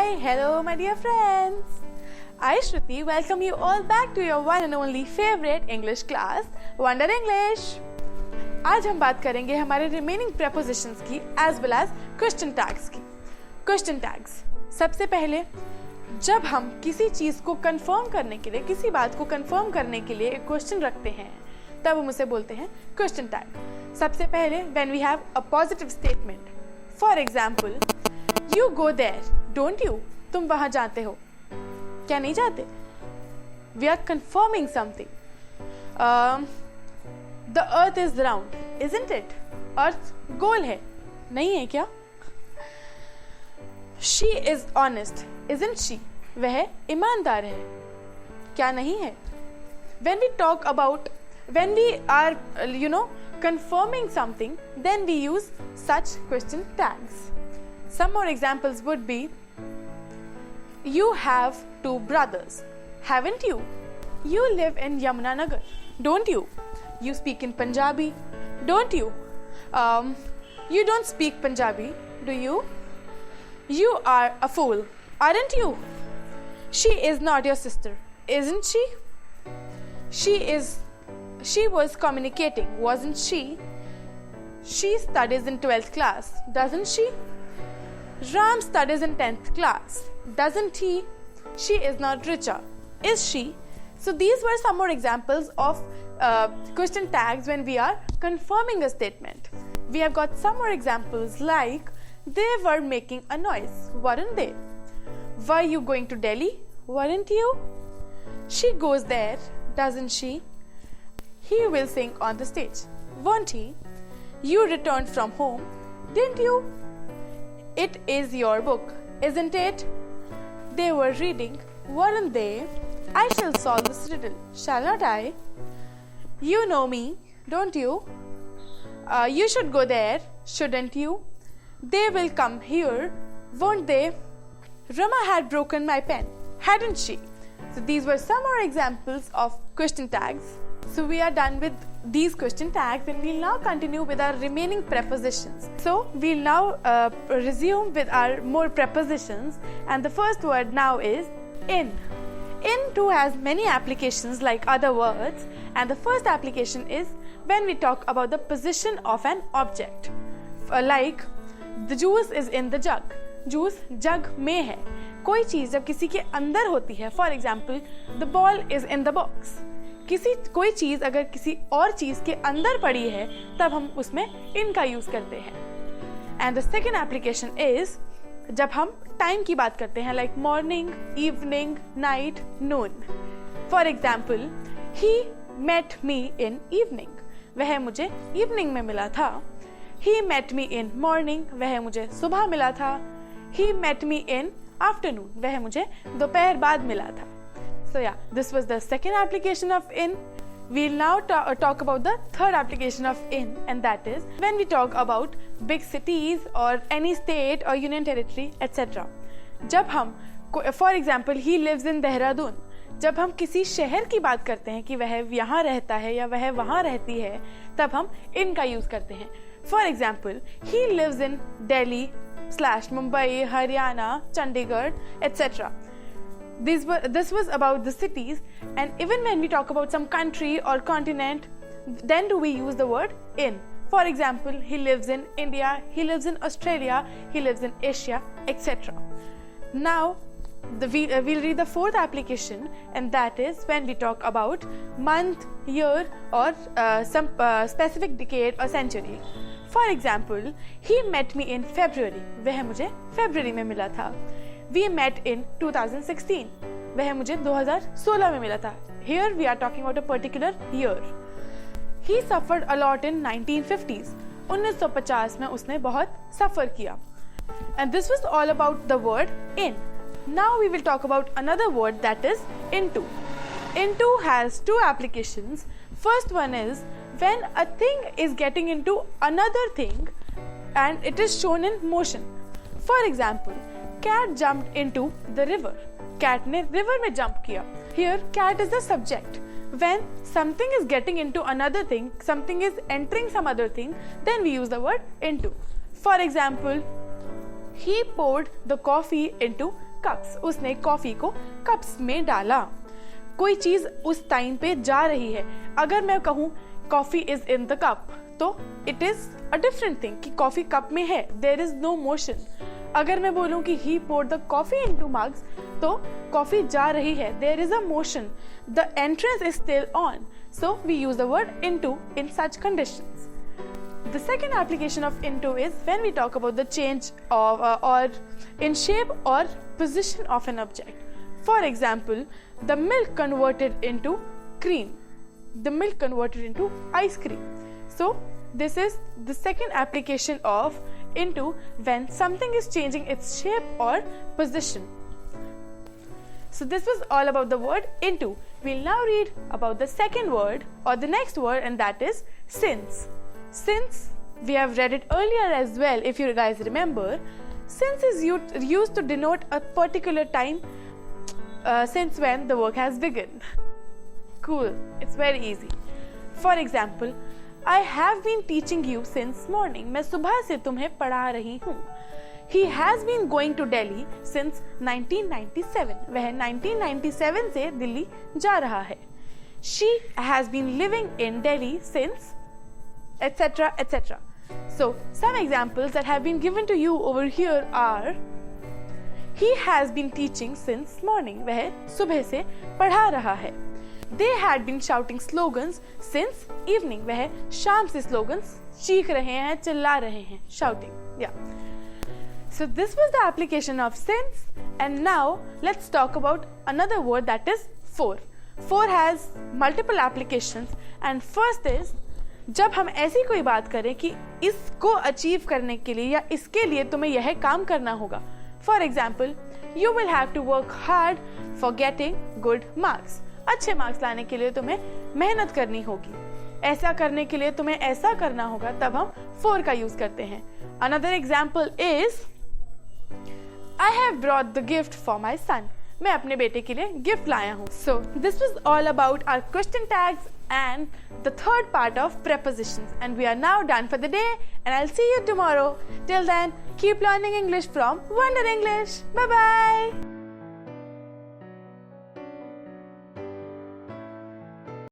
Hi, hello my dear friends. I Shruti welcome you all back to your one and only favorite English class, Wonder English. आज हम बात करेंगे हमारे remaining prepositions की as well as question tags की. Question tags. सबसे पहले जब हम किसी चीज़ को कंफर्म करने के लिए, किसी बात को कंफर्म करने के लिए एक क्वेश्चन रखते हैं, तब हम उसे बोलते हैं क्वेश्चन टैग. सबसे पहले when we have a positive statement. For example, you go there, don't you? तुम वहाँ जाते हो, क्या नहीं जाते? We are confirming something. The earth is round, isn't it? Earth गोल है, नहीं है क्या? She is honest, isn't she? वह ईमानदार है, क्या नहीं है? When we are, confirming something, then we use such question tags. Some more examples would be, you have 2 brothers, haven't you? You live in Yamunanagar, don't you? You speak in Punjabi, don't you? You don't speak Punjabi, do you? You are a fool, aren't you? She is not your sister, isn't she? She was communicating, wasn't she? She studies in 12th class, doesn't she? Ram studies in 10th class, doesn't he? She is not richer, is she? So these were some more examples of question tags when we are confirming a statement. We have got some more examples like, they were making a noise, weren't they? Were you going to Delhi, weren't you? She goes there, doesn't she? He will sing on the stage, won't he? You returned from home, didn't you? It is your book, isn't it? They were reading, weren't they? I shall solve this riddle, shall not I? You know me, don't you? You should go there, shouldn't you? They will come here, won't they? Rama had broken my pen, hadn't she? So these were some more examples of question tags. So we are done with these question tags and we'll now continue with our remaining prepositions. So we'll now resume with our more prepositions, and the first word now is in. In too has many applications like other words, and the first application is when we talk about the position of an object. Like the juice is in the jug. Juice jug में है. कोई चीज़ जब किसी के अंदर होती है, for example, the ball is in the box. कोई चीज़ अगर किसी और चीज़ के अंदर पड़ी है, तब हम उसमें in का यूज़ करते हैं. And the second application is जब हम टाइम की बात करते हैं, like morning, evening, night, noon. For example, he met me in evening. वह मुझे evening में मिला था. He met me in morning. वह मुझे सुबह मिला था. He met me in afternoon. वह मुझे दोपहर बाद मिला था. So yeah, this was the second application of in. We'll now talk about the third application of in, and that is when we talk about big cities or any state or union territory, etc. जब हम, for example, he lives in Dehradun. जब हम किसी शहर की बात करते हैं कि वह यहाँ रहता है या वह वहाँ रहती है, तब हम in का यूज़ करते हैं. For example, he lives in Delhi / Mumbai, Haryana, Chandigarh, etc. This was about the cities, and even when we talk about some country or continent, then do we use the word in. For example, he lives in India, he lives in Australia, he lives in Asia, etc. Now, we'll read the fourth application, and that is when we talk about month, year, or some specific decade or century. For example, he met me in February. वह मुझे February में मिला था. We met in 2016. वह मुझे 2016 में मिला था. Here we are talking about a particular year. He suffered a lot in 1950s. 1950 में उसने बहुत suffer किया. And this was all about the word in. Now we will talk about another word, that is into. Into has 2 applications. First one is when a thing is getting into another thing and it is shown in motion. For example, cat jumped into the river. Cat ने river में jump किया. Here cat is the subject. When something is getting into another thing, something is entering some other thing, then we use the word into. For example, he poured the coffee into cups. उसने coffee को cups में डाला. कोई चीज उस time पे जा रही है. अगर मैं कहूँ coffee is in the cup, तो it is a different thing कि कॉफी कप में है. There is no motion. अगर मैं बोलूँ कि he poured the coffee into mugs, तो कॉफी जा रही है. There is a motion. The entrance is still on. So we use the word into in such conditions. The second application of into is when we talk about the change of or in shape or position of an object. For example, the milk converted into cream. The milk converted into ice cream. So this is the second application of into when something is changing its shape or position. So this was all about the word into. We'll now read about the second word or the next word, and that is since. Since we have read it earlier as well, if you guys remember. Since is used to denote a particular time since when the work has begun. Cool, it's very easy. For example, I have been teaching you since morning. मैं सुबह से तुम्हें पढ़ा रही हूँ. He has been going to Delhi since 1997. वह 1997 से दिल्ली जा रहा है. She has been living in Delhi since etc. etc. So some examples that have been given to you over here are He has been teaching since morning. वह सुबह से पढ़ा रहा है. They had been shouting slogans since evening. वह शाम से slogans चीख रहे हैं, चिल्ला रहे हैं, shouting. Yeah. So this was the application of since, and now let's talk about another word, that is for. For has multiple applications, and first is जब हम ऐसी कोई बात करें कि इसको अचीव करने के लिए या इसके लिए तुम्हें यह काम करना होगा. For example, you will have to work hard for getting good marks. अच्छे मार्क्स लाने के लिए तुम्हें मेहनत करनी होगी. ऐसा करने के लिए तुम्हें ऐसा करना होगा, तब हम for का यूज करते हैं. Another example is I have brought the gift for my son. मैं अपने बेटे के लिए गिफ्ट लाया हूँ. So this was all about our question tags and the third part of prepositions, and we are now done for the day, and I'll see you tomorrow. Till then, keep learning English from Wonder English. Bye bye.